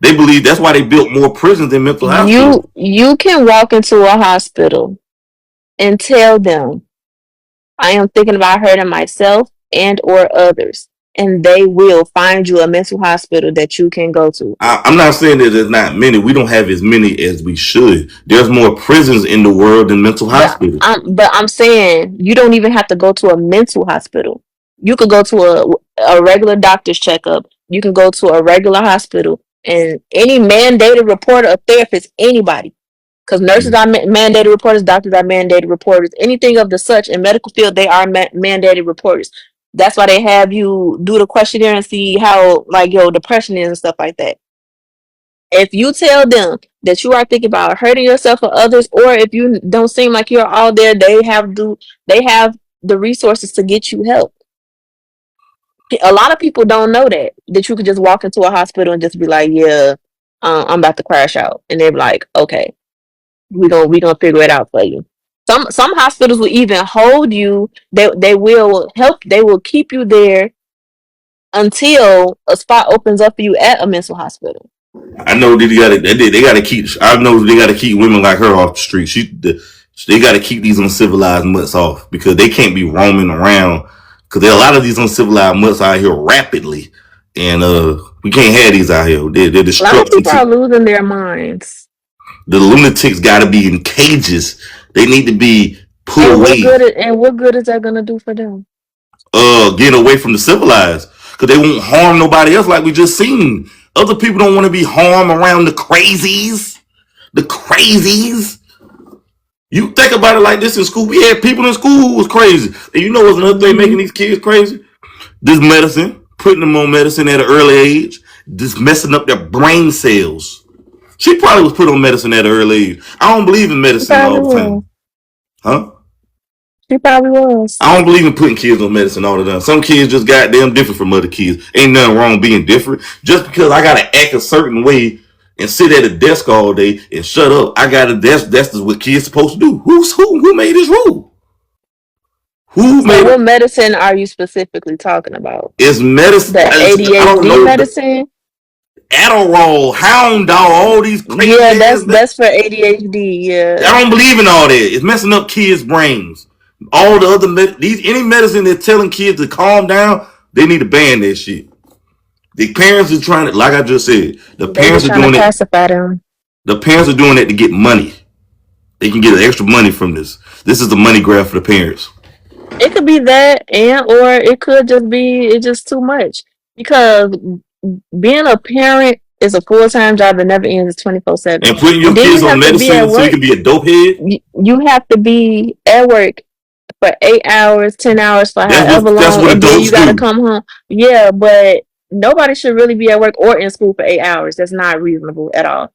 They believe that's why they built more prisons than mental hospitals. You can walk into a hospital and tell them I am thinking about hurting myself and or others, and they will find you a mental hospital that you can go to. I'm not saying that there's not many. We don't have as many as we should. There's more prisons in the world than mental But hospitals. I'm saying you don't even have to go to a mental hospital. You could go to a regular doctor's checkup. You can go to a regular hospital, and any mandated reporter, a therapist, anybody, because nurses are mandated reporters, doctors are mandated reporters. Anything of the such in medical field, they are mandated reporters. That's why they have you do the questionnaire and see how like your depression is and stuff like that. If you tell them that you are thinking about hurting yourself or others, or if you don't seem like you're all there, they have the resources to get you help. A lot of people don't know that you could just walk into a hospital and just be like, yeah, I'm about to crash out, and they're like, okay, we gonna figure it out for you. Some hospitals will even hold you. They will help. They will keep you there until a spot opens up for you at a mental hospital. I know they gotta keep. I know they gotta keep women like her off the street. They gotta keep these uncivilized mutts off because they can't be roaming around. Because there are a lot of these uncivilized mutts out here rapidly, and we can't have these out here. They're A lot of destructive. people are losing their minds. The lunatics gotta be in cages. They need to be put And away. what good is that gonna do for them? Getting away from the civilized because they won't harm nobody else like we just seen. Other people don't want to be harmed around the crazies. The crazies. You think about it like this in school. We had people in school who was crazy. And you know what's another thing making these kids crazy? This medicine, putting them on medicine at an early age, just messing up their brain cells. She probably was put on medicine at an early age. I don't believe in She medicine probably all the was. time. Huh? She probably was. I don't believe in putting kids on medicine all the time. Some kids just goddamn different from other kids. Ain't nothing wrong being different. Just because I gotta act a certain way and sit at a desk all day and shut up, I gotta that's what kids supposed to do. Who made this rule? Who So made what it? medicine are you specifically talking about? It's medicine. The I don't ADHD know. medicine? Adderall, Hound Dog, all these crazy Yeah, ass. that's for ADHD. Yeah. I don't believe in all that. It's messing up kids' brains. All the other any medicine that's telling kids to calm down, they need to ban that shit. The parents are trying to, like I just said, the They parents just are trying to doing it. pacify them. The parents are doing it to get money. They can get extra money from this. This is the money grab for the parents. It could be that, and or it could just be it's just too much. Because being a parent is a full time job that never ends. It's 24/7, And putting your and then kids you on have to be at medicine so you work. can be a dope head. You have to be at work for 8 hours, 10 hours, for however That's long, what and then adults you got to do. come home. Yeah, but nobody should really be at work or in school for 8 hours. That's not reasonable at all.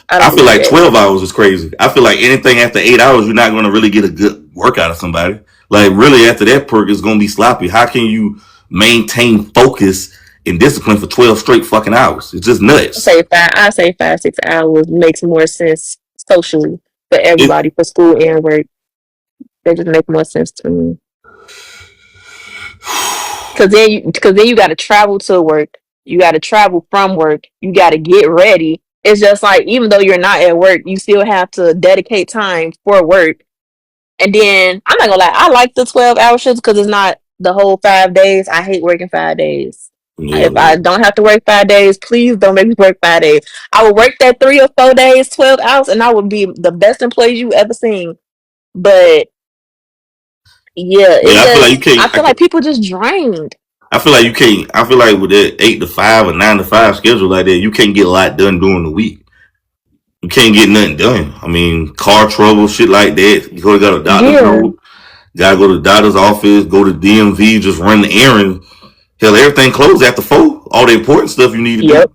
I I don't feel believe like that. 12 hours is crazy. I feel like anything after 8 hours, you're not going to really get a good workout of somebody. Like really, after that perk, it's going to be sloppy. How can you maintain focus and discipline for 12 straight fucking hours? It's just nuts. I say 5, 6 hours makes more sense socially for It, everybody, for school and work. They just make more sense to me. Cause then you got to travel to work. You got to travel from work. You got to get ready. It's just like even though you're not at work, you still have to dedicate time for work. And then I'm not gonna lie, I like the 12-hour shifts because it's not the whole 5 days. I hate working 5 days. yeah, If I don't have to work 5 days, please don't make me work 5 days. I would work that 3 or 4 days, 12 hours, and I would be the best employee you ever seen. But yeah, yeah. it's I feel like you just I can't. feel like people just drained. I feel like you can't. I feel like with that 8 to 5 or 9 to 5 schedule like that, you can't get a lot done during the week. You can't get nothing done. I mean, car trouble, shit like that. You gotta go to doctor Yeah. trouble. Gotta go to the doctor's office, go to DMV, just run the errand. Hell, everything closed after 4. All the important stuff you need to do. Yep.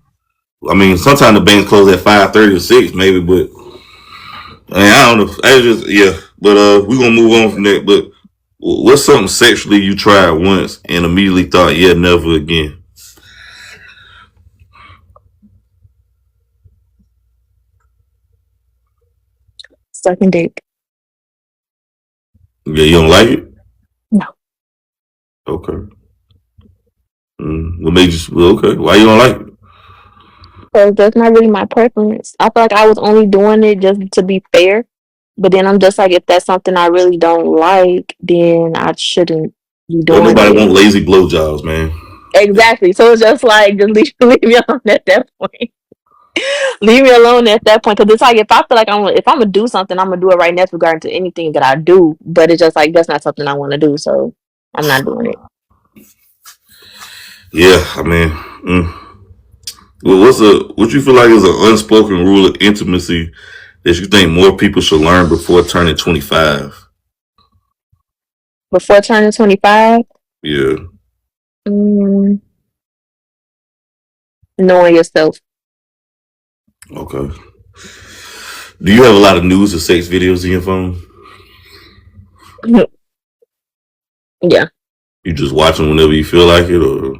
I mean, sometimes the banks close at 5:30 or 6, maybe, but I, mean, I don't know. I just yeah. But we gonna move on from that. But what's something sexually you tried once and immediately thought, yeah, never again? Sucking dick. Yeah, you don't like it? No. Okay. What made you? Well, okay. Why you don't like it? So that's not really my preference. I feel like I was only doing it just to be fair. But then I'm just like, if that's something I really don't like, then I shouldn't be Don't doing nobody it. want lazy blowjobs, man. Exactly. So it's just like, just leave me alone at that point. Leave me alone at that point. Because it's like, if I feel like if I'm going to do something, I'm going to do it right now regarding to anything that I do. But it's just like, that's not something I want to do. So I'm not doing it. Yeah, I mean, well, what you feel like is an unspoken rule of intimacy that you think more people should learn before turning 25? Before turning 25, Yeah. mm, knowing yourself. Okay. Do you have a lot of news or sex videos in your phone? Yeah, You just watch them whenever you feel like it, or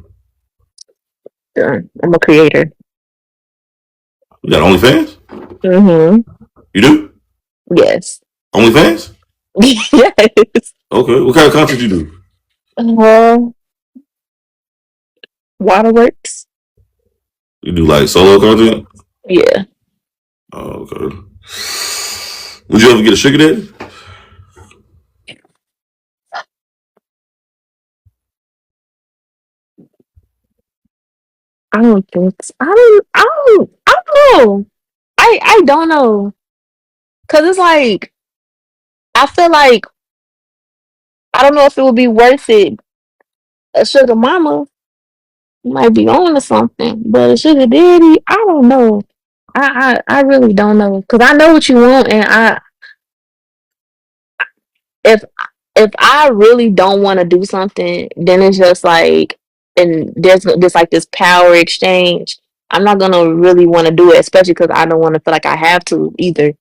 sure. I'm a creator. you got OnlyFans? Mm-hmm. You do? Yes. OnlyFans? Yes. Okay. What kind of content you do? Uh, Waterworks. You do like solo content? Yeah. Oh, okay. Would you ever get a sugar daddy? I don't think so. I don't know. I don't know. Cause it's like I feel like I don't know if it would be worth it. A sugar mama might be on to something, but a sugar daddy, I don't know. I really don't know. Cause I know what you want, and if if I really don't want to do something, then it's just like, and there's like this power exchange. I'm not gonna really want to do it, especially because I don't want to feel like I have to either.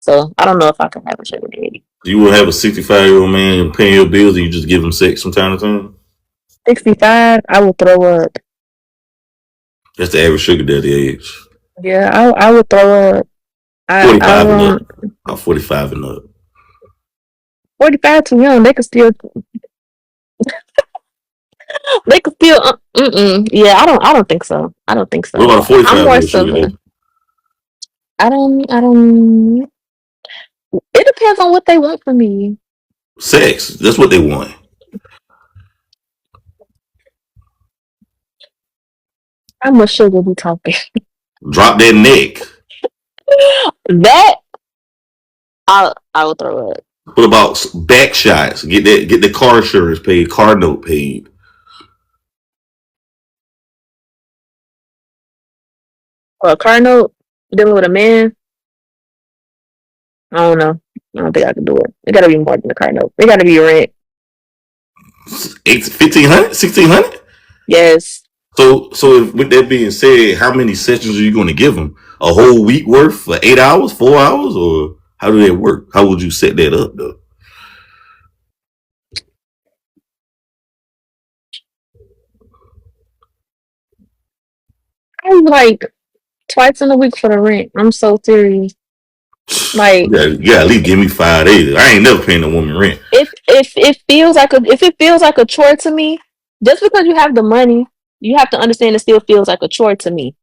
So I don't know if I can have a sugar daddy. You would have a 65-year-old man paying your bills and you just give him sex from time to time? 65, I will throw up. That's the average sugar daddy age. Yeah, I would throw up. I 45 and up. want 45 and up. 45 too young. They could still. Yeah, I don't think so. I don't think What so. about a I'm 45 more year old so sugar the. daddy? I don't. It depends on what they want from me. Sex. That's what they want. How much sugar we talking? Drop that neck. That I will throw up. What about back shots? Get the car insurance paid, car note paid. Or a car note dealing with a man. I don't know. I don't think I can do it. It gotta be more than a car note. It gotta be rent. 1,500, 1,600. Yes. So with that being said, how many sessions are you going to give them? A whole week worth for 8 hours, 4 hours, or how do that work? How would you set that up though? I'm like twice in a week for the rent. I'm so serious. Like You gotta at least give me 5 days. I ain't never paying a woman rent. if it feels like a chore to me, just because you have the money, you have to understand it still feels like a chore to me.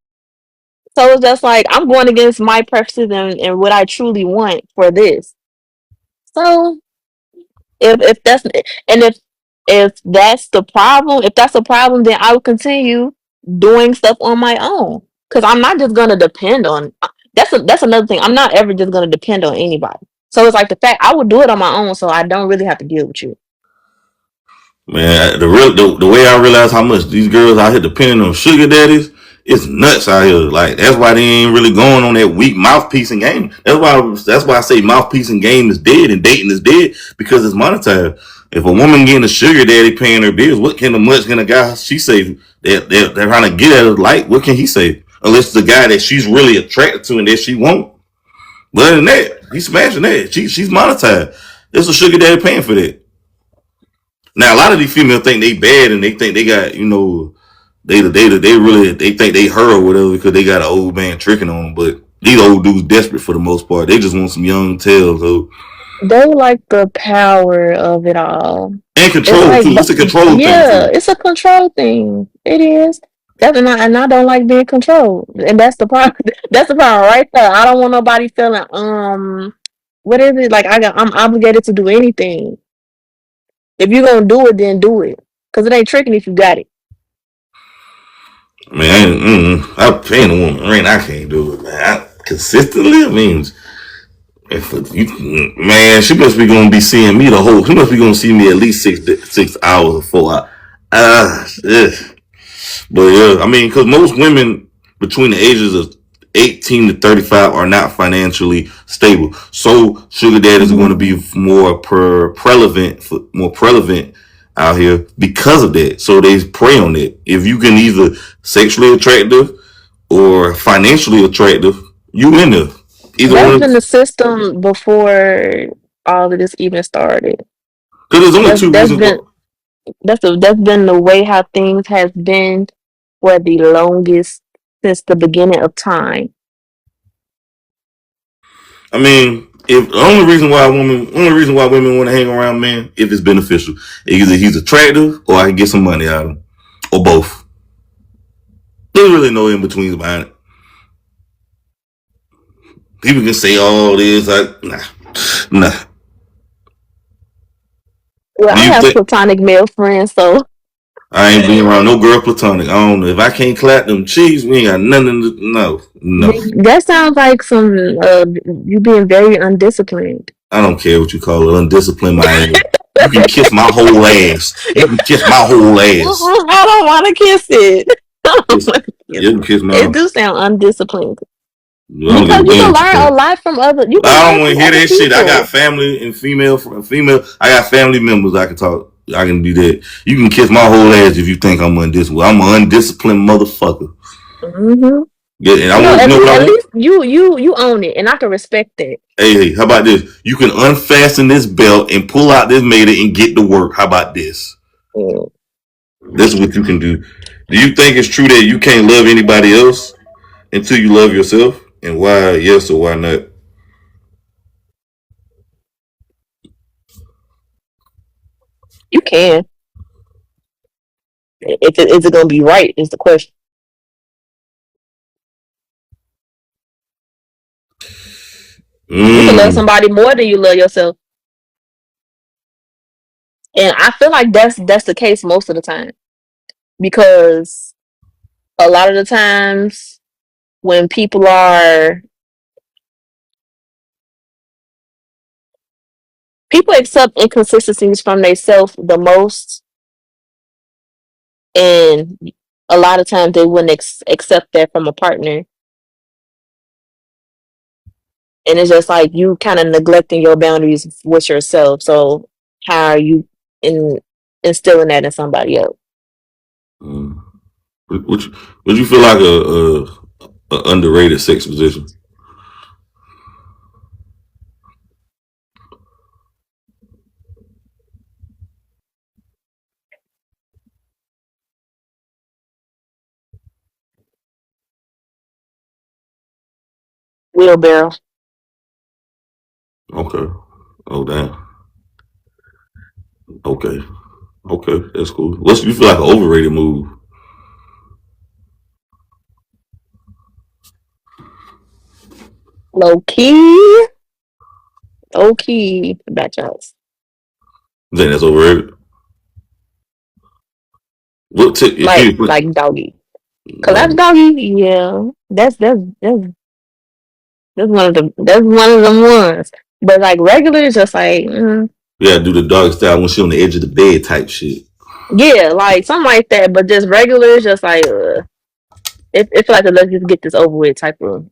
So it's just like I'm going against my preferences and what I truly want for this. So if that's and if that's the problem, then I will continue doing stuff on my own. Cause I'm not just gonna depend on that's another thing. I'm not ever just gonna depend on anybody. So it's like the fact I would do it on my own, so I don't really have to deal with you. Man, the way I realize how much these girls out here depending on sugar daddies, it's nuts out here. Like that's why they ain't really going on that weak mouthpiece and game. That's why I say mouthpiece and game is dead and dating is dead because it's monetized. If a woman getting a sugar daddy paying her bills, what can a guy she say that they're trying to get at her like? What can he say? Unless it's the guy that she's really attracted to and that she won't. But other than that, he's smashing that. She's monetized. There's a sugar daddy paying for that. Now a lot of these females think they bad and they think they got they think they her or whatever because they got an old man tricking on them. But these old dudes desperate for the most part. They just want some young tails. So They like the power of it all. and It's control like, too. It's a control thing yeah, too. it's a control thing. It is. And I don't like being controlled, and that's the problem. That's the problem right there. I don't want nobody feeling what is it like? I'm obligated to do anything. If you're gonna do it, then do it, cause it ain't tricking if you got it. I mean, I'm paying a woman rent. I can't do it, man. Consistently, I mean, if you, man, she must be gonna be seeing me the whole. She must be gonna see me at least 6 hours or 4 hours. Yeah. But yeah, I mean, because most women between the ages of 18 to 35 are not financially stable. So sugar daddies are going to Hmm. be more prevalent out here because of that. So they prey on it. If you can either sexually attractive or financially attractive, you in there. Either That's one. been the system before all of this even started. Because there's only That's two that's reasons. been that's been the way how things has been for the longest since the beginning of time. I mean, if the only reason why women want to hang around men, if it's beneficial, either he's attractive or I can get some money out of him, or both. There's really no in betweens behind it. People can say all this, like nah. Well, Do I you have think platonic male friends, so I ain't been around no girl platonic? I don't know if I can't clap them cheeks. We ain't got nothing. No. that sounds like some you being very undisciplined. I don't care what you call it. Undisciplined my ass. You can kiss my whole ass. You can kiss my whole ass. I don't want to kiss it. I don't Kiss, want to kiss you it. can kiss It my. do sound undisciplined I don't give because a you damn can what you learn a think. lot from other. You can I don't learn want to from hear other that shit. I got people. family and female. I got family members I can talk. I can do that. You can kiss my whole ass if you think I'm undisciplined. I'm an undisciplined motherfucker. Hmm. Yeah, and I want. You know what I At want? least you own it, and I can respect that. Hey, how about this? You can unfasten this belt and pull out this meter and get to work. How about this? Mm. This is what you can do. Do you think it's true that you can't love anybody else until you love yourself? And why yes or why not? You can. Is it gonna be right? Is the question. You can love Mm. somebody more than you love yourself, and I feel like that's the case most of the time because a lot of the times when people accept inconsistencies from themselves the most, and a lot of times they wouldn't accept that from a partner, and it's just like you kind of neglecting your boundaries with yourself. So how are you in instilling that in somebody else? Mm. Would you feel like a underrated sex position? Wheelbarrow. Okay. Oh damn. Okay. Okay. That's cool. What's you feel like an overrated move? Low key. Low key. Batch house. You think that's overrated? What tip? If Like you put like doggy. Collapse dog, doggy. Yeah. That's one of them ones. But like regular is just like yeah, do the dog style when she on the edge of the bed type shit. yeah, like something like that. But just regular is just like it feel like a let's just get this over with type of.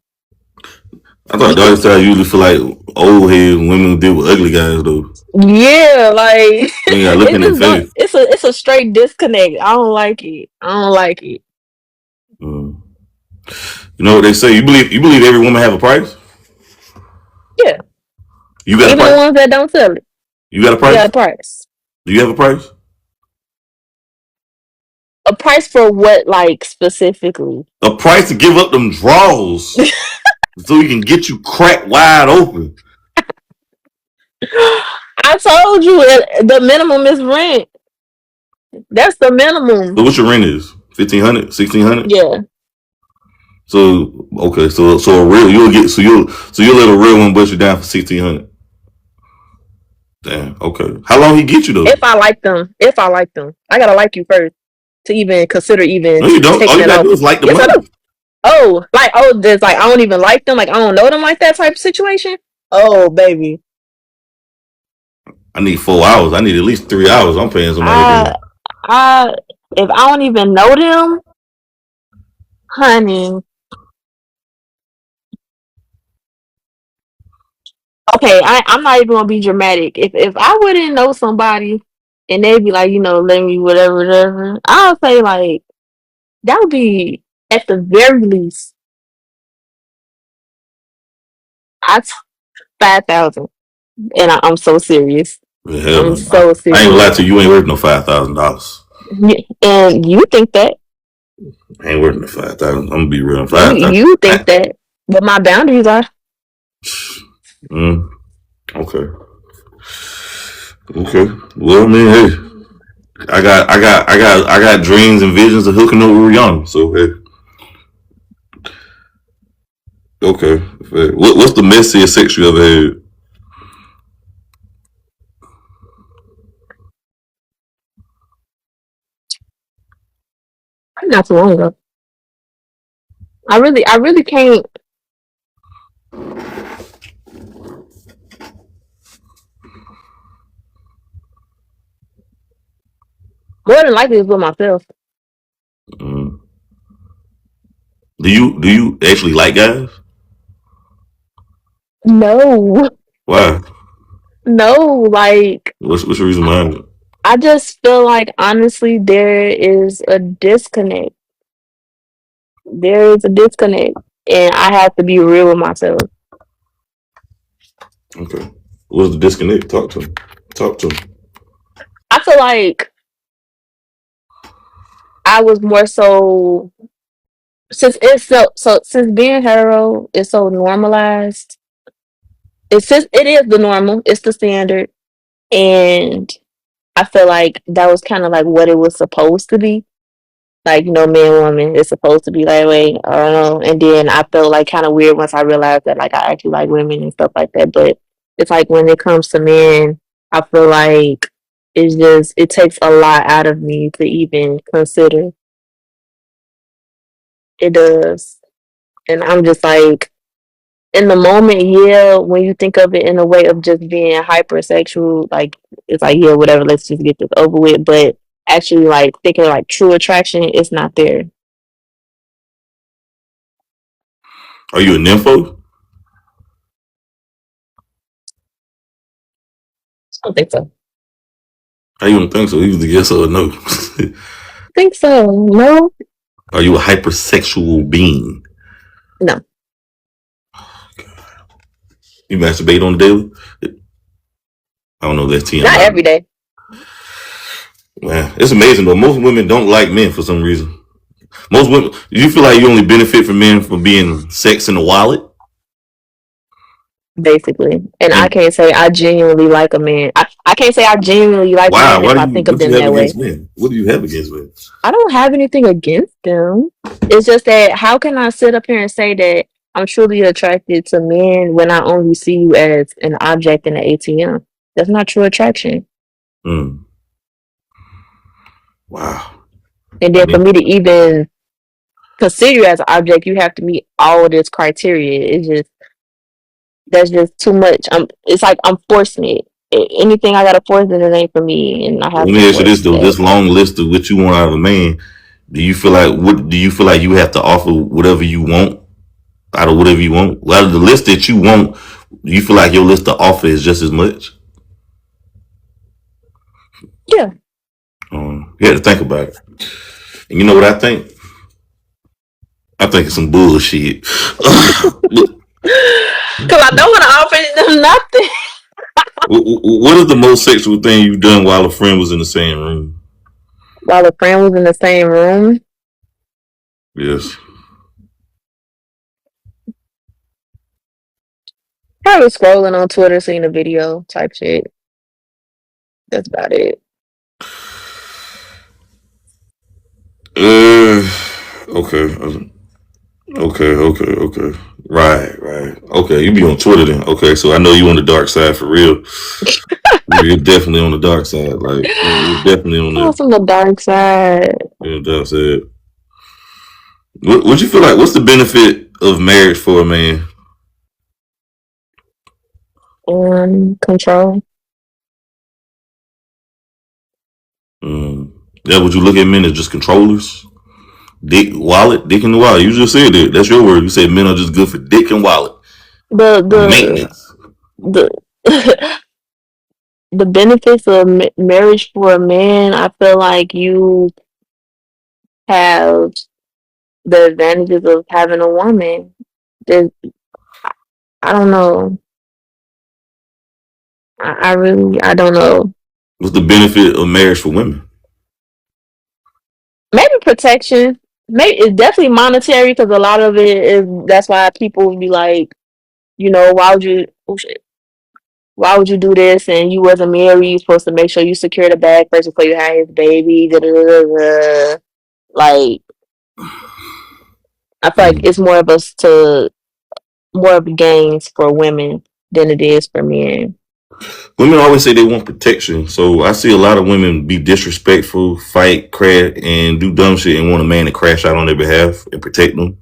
I thought dog style usually feel like old head women deal with ugly guys though. Yeah, like You ain't gotta look it in their just don't. face. It's a straight disconnect. I don't like it. I don't like it. Mm. You know what they say? You believe every woman have a price? Yeah, You got a even the price? ones that don't sell it, You got a they got price? a price. Do you have a price? A price for what, like specifically? A price to give up them draws so he can get you cracked wide open. I told you the minimum is rent. That's the minimum. So what your rent is? $1,500, $1,600. Yeah. So okay, so a real you'll let a real one bust you down for 1,600. Damn. Okay. How long he get you though? If I like them. If I like them. I gotta like you first to even consider No, even you don't. All taking you it gotta off. do is like the Yes, I money. do. Oh, like there's like I don't even like them, like I don't know them like that type of situation. Oh baby. I need 4 hours. I need at least 3 hours. I'm paying somebody I to. I if I don't even know them, honey. Okay, I'm not even gonna be dramatic. If I wouldn't know somebody and they'd be like, let me whatever, whatever, I'll say like that would be at the very least I 5,000. And I'm so serious. Hell I'm no. so I ain't gonna lie serious. to you. You ain't worth no $5,000. And you think that. I ain't worth no 5,000. I'm gonna be real. You 5,000. you think that. But my boundaries are. Mm, okay. Okay. Well, I mean, hey, I got dreams and visions of hooking up with Rihanna. So hey, okay. What's the messiest sex you ever had? Not too long ago. I really can't. More than likely it's with myself. Mm. Do you actually like guys? No. Why? No, like What's the reason behind it? I just feel like honestly there is a disconnect. There is a disconnect. And I have to be real with myself. Okay. What's the disconnect? Talk to him. Talk to him. I feel like I was more so since it's so since being hetero is so normalized. It is the normal, it's the standard. And I feel like that was kind of like what it was supposed to be. Like, man, woman, it's supposed to be that way. I don't know. And then I felt like kind of weird once I realized that like I actually like women and stuff like that. But it's like when it comes to men, I feel like it takes a lot out of me to even consider. It does. And I'm just like in the moment, yeah, when you think of it in a way of just being hypersexual, like it's like, yeah, whatever, let's just get this over with. But actually like thinking like true attraction, it's not there. Are you a nympho? I don't think so. I don't think so. Either yes or no. I think so. No, Are you a hypersexual being? no, You masturbate on the daily? I don't know. That's not TMI. every day. Man, it's amazing though. Most women don't like men for some reason. Most women, you feel like you only benefit from men for being sex in the wallet? Basically. And I And can't say I genuinely like a man. I can't say I genuinely like a why? man Why if do I you? think of What do them you have that way. against men? What do you have against men? I don't have anything against them. It's just that how can I sit up here and say that I'm truly attracted to men when I only see you as an object in the ATM? That's not true attraction. Mm, wow. And I then for mean, me to even consider you as an object, you have to meet all of this criteria. It's just that's just too much. It's like I'm forcing it. Anything I gotta force it ain't for me, and I let have to me ask you force this though: that. this long list of what you want out of a man. Do you feel like you have to offer whatever you want out of whatever you want? Out of the list that you want, do you feel like your list to offer is just as much? Yeah, You have to think about it. And you know what I think? I think it's some bullshit. Look, because I don't want to offer them nothing. what is the most sexual thing you've done while a friend was in the same room? While a friend was in the same room, Yes. probably scrolling on Twitter, seeing a video type shit. That's about it. Uh, okay, okay. Right. Okay, you be on Twitter then. Okay, so I know you on the dark side for real. You're definitely on the dark side. Like you're definitely on Oh, the, from the dark side. dark side. What you feel like? What's the benefit of marriage for a man? Control. Yeah, would you look at men as just controllers? Dick and the wallet. You just said that. That's your word. You said men are just good for dick and wallet The maintenance. the the benefits of marriage for a man, I feel like you have the advantages of having a woman. There's, I don't know. I really, I don't know. What's the benefit of marriage for women? Maybe protection. Maybe it's definitely monetary because a lot of it is. That's why people be like, why would you? Oh shit. Why would you do this? And you wasn't married. You supposed to make sure you secure the bag first before you have his baby. Da, da, da, da. Like I feel like Mm. it's more of gains for women than it is for men. Women always say they want protection, so I see a lot of women be disrespectful, fight, crash, and do dumb shit, and want a man to crash out on their behalf and protect them.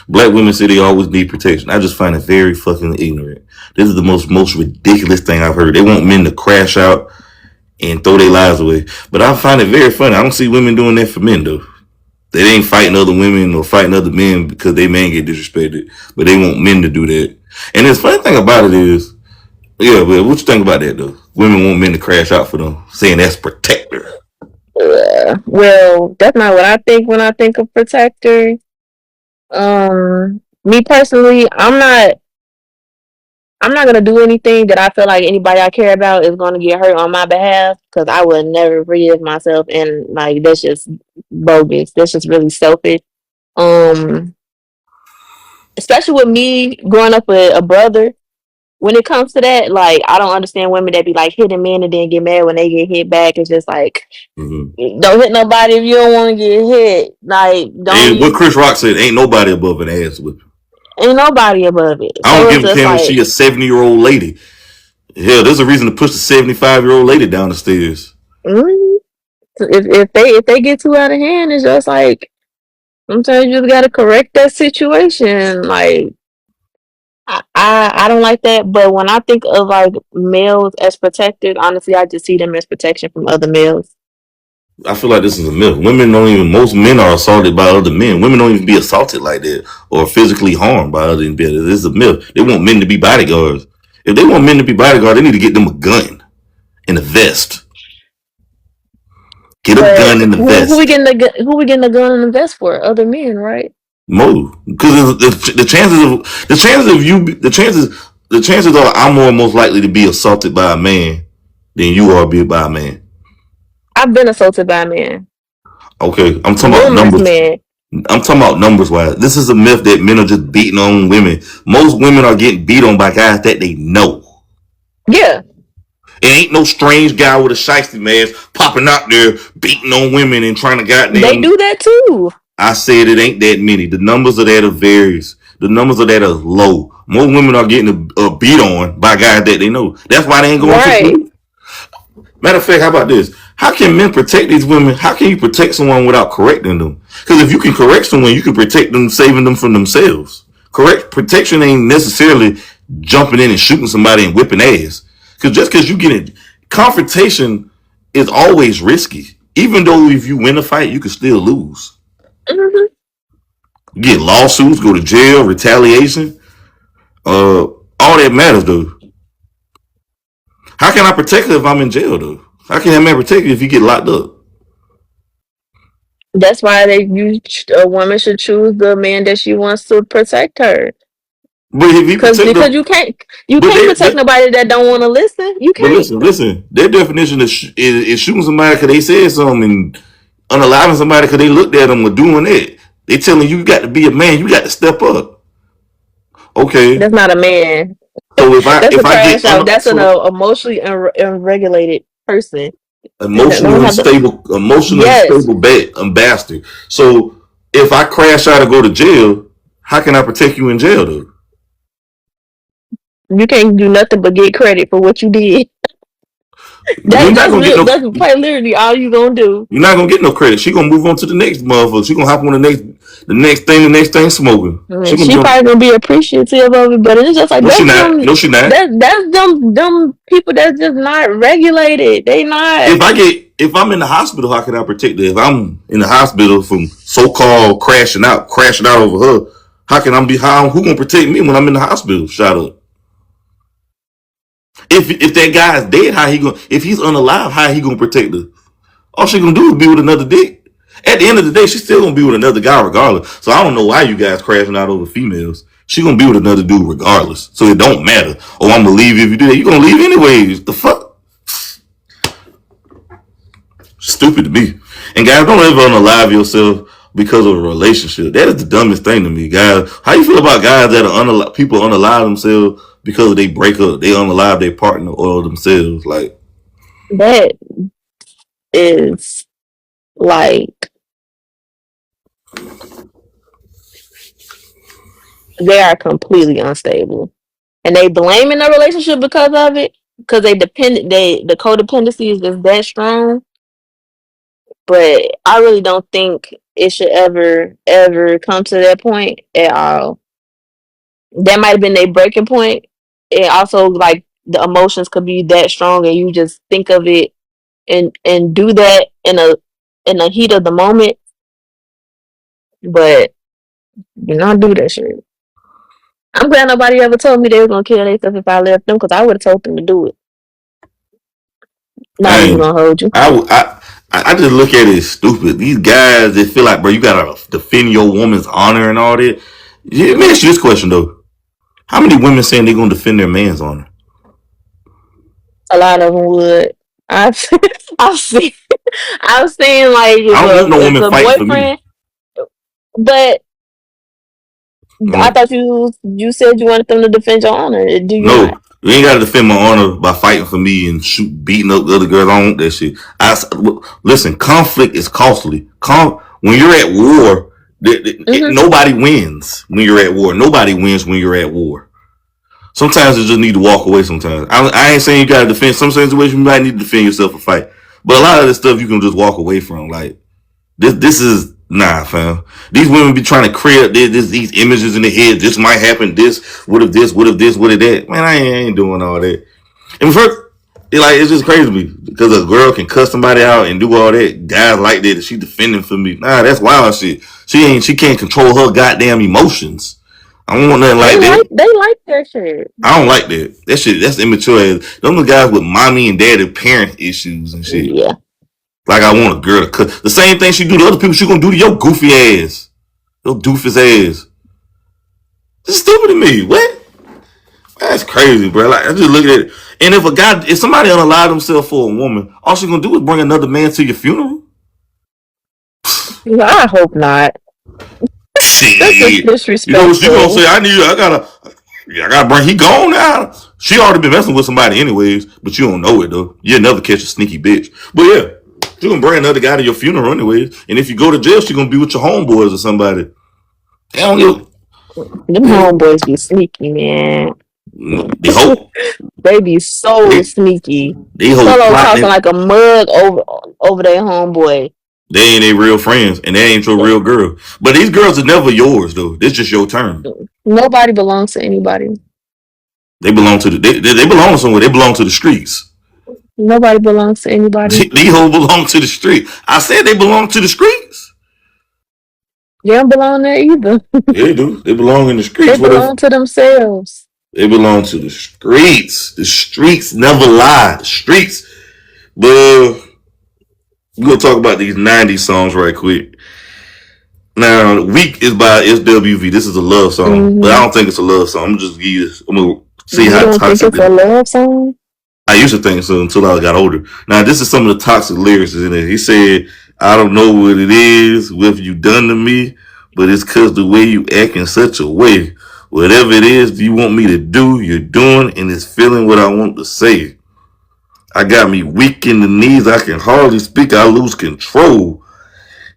Black women say they always need protection. I just find it very fucking ignorant. This is the most ridiculous thing I've heard. They want men to crash out and throw their lives away, but I find it very funny. I don't see women doing that for men though. They ain't fighting other women or fighting other men because they man get disrespected, but they want men to do that. And the funny thing about it is, yeah, but what you think about that though? Women want men to crash out for them, saying that's protector. Well, that's not what I think when I think of protector. Me personally, I'm not gonna do anything that I feel like anybody I care about is gonna get hurt on my behalf because I would never forgive myself and like that's just bogus. That's just really selfish. Um, Especially with me growing up with a brother. When it comes to that, like I don't understand women that be like hitting men and then get mad when they get hit back. It's just like Mm-hmm. don't hit nobody if you don't want to get hit. Like And what don't Chris Rock said, ain't nobody above an ass whipping. ain't nobody above it. I So don't it's give a just damn if she like a 70-year-old lady. Hell, there's a reason to push the 75-year-old lady down the stairs. mm, if they get too out of hand, it's just like sometimes you just gotta correct that situation. Like I don't like that. But when I think of like males as protected, honestly, I just see them as protection from other males. I feel like this is a myth. Most men are assaulted by other men. Women don't even be assaulted like that or physically harmed by other men. This is a myth. They want men to be bodyguards. If they want men to be bodyguards, they need to get them a gun and a vest. Get a But gun and a vest. who we getting the gun and the vest for? Other men, right? Move. Because the chances are I'm more most likely to be assaulted by a man than you are be by a man. I've been assaulted by a man, Okay, I'm talking about numerous numbers. men. I'm talking about numbers wise. This is a myth that men are just beating on women. Most women are getting beat on by guys that they know. Yeah, It ain't no strange guy with a shiesty mask popping out there beating on women and trying to they goddamn. do that too. I said it ain't that many. The numbers of that are varies. The numbers of that are low. More women are getting a beat on by guys that they know. That's why they ain't going to the Right. police. Matter of fact, how about this? How can men protect these women? How can you protect someone without correcting them? Because if you can correct someone, you can protect them, saving them from themselves. Correct protection ain't necessarily jumping in and shooting somebody and whipping ass. Because just because you get it, confrontation is always risky. Even though if you win a fight, you can still lose. Hmm. You get lawsuits, go to jail, retaliation. All that matters though. How can I protect her if I'm in jail though? How can that man protect you if you get locked up? That's why a woman should choose the man that she wants to protect her. But if he Cause protect because them, you but can't they, protect they nobody that don't want to listen. You but can't. listen. Their definition is shooting somebody because they said something and unaliving somebody because they looked at them or doing it. They telling you got to be a man. You got to step up. Okay. That's not a man. So That's a if I crash get out. That's an so emotionally unregulated person. Don't have to. Emotionally Yes, stable bastard. So if I crash out or go to jail, how can I protect you in jail though? you can't do nothing but get credit for what you did. You're not gonna get no. That's quite literally all you gonna do. You're not gonna get no credit. She gonna move on to the next motherfucker. She gonna hop on the next thing smoking. And She gonna she be on. probably gonna be appreciative of it, but it's just like No, she that's not. them. No, she not. That's them people that's just not regulated. They not. If I'm in the hospital, how can I protect her? If I'm in the hospital from so called crashing out over her, how can I be who gonna protect me when I'm in the hospital? Shut up. If that guy's dead, how he gonna if he's unalive, how he gonna protect her? All she gonna do is be with another dick. At the end of the day, she's still gonna be with another guy regardless. So I don't know why you guys crashing out over females. She gonna be with another dude regardless. So it don't matter. Oh, I'm gonna leave you if you do that. You gonna leave anyways. The fuck? Stupid to me. And guys, don't ever unalive yourself because of a relationship. That is the dumbest thing to me, guys. How you feel about guys that are people unalive themselves because they break up, they unalive their partner or themselves? Like That is like they are completely unstable, and they blaming the relationship because of it. Because the codependency is just that strong. But I really don't think it should ever come to that point at all. That might have been their breaking point. And also, like the emotions could be that strong, and you just think of it and do that in the heat of the moment. But do not do that shit. I'm glad nobody ever told me they were gonna kill themselves if I left them, because I would have told them to do it. Not even dang, gonna hold you. I just look at it as stupid. These guys, they feel like, bro, you gotta defend your woman's honor and all that. Yeah, let me ask you this question though: how many women saying they gonna defend their man's honor? A lot of them would. I've I've seen I've seen like I don't want no if woman the fighting for me. boyfriend, but I thought you said you wanted them to defend your honor. Do you not? No, you ain't gotta defend my honor by fighting for me and beating up the other girls. I don't want that shit. Listen, conflict is costly. When you're at war, nobody wins when you're at war. Nobody wins when you're at war. Sometimes you just need to walk away. Sometimes I ain't saying you gotta defend. Some situations you might need to defend yourself or fight, but a lot of this stuff you can just walk away from. Like this is nah, fam. These women be trying to create these images in their head. This might happen. What if this? What if this? What if that? Man, I ain't doing all that. And first, it's just crazy to me because a girl can cuss somebody out and do all that. Guys like that, she defending for me. Nah, that's wild shit. She can't control her goddamn emotions. I don't want nothing like that. They like that shit. I don't like that. That shit, that's immature. Them the guys with mommy and daddy parent issues and shit. Yeah. Like I want a girl to cut the same thing she do to other people. She gonna do to your goofy ass, your doofus ass. It's stupid to me. What? That's crazy, bro. Like I just look at it. And if somebody unalive themselves for a woman, all she gonna do is bring another man to your funeral. I hope not. Shit. That's disrespectful. You know what she gonna say? I gotta bring. He gone now. She already been messing with somebody anyways, but you don't know it though. You'll never catch a sneaky bitch. But yeah, she gonna bring another guy to your funeral anyways. And if you go to jail, she gonna be with your homeboys or somebody. They don't give. Them homeboys be sneaky, man. They hope. They be so sneaky. They hope talking like a mug over their homeboy. They ain't their real friends, and they ain't your real girl. But these girls are never yours, though. It's just your turn. Nobody belongs to anybody. They belong to they belong to somewhere. They belong to the streets. Nobody belongs to anybody. These hoes belong to the street. I said they belong to the streets. They don't belong there either. Yeah, they do. They belong in the streets. They belong to themselves. They belong to the streets. The streets never lie. The streets. But we're gonna talk about these 90s songs right quick. Now, Weak is by SWV. This is a love song, but I don't think it's a love song. I'm gonna just give you this. I'm gonna see you how don't toxic think it's a love song? I used to think so until I got older. Now, this is some of the toxic lyrics in there. He said, I don't know what it is, what you done to me, but it's cause the way you act in such a way. Whatever it is you want me to do, you're doing, and it's feeling what I want to say. I got me weak in the knees. I can hardly speak. I lose control.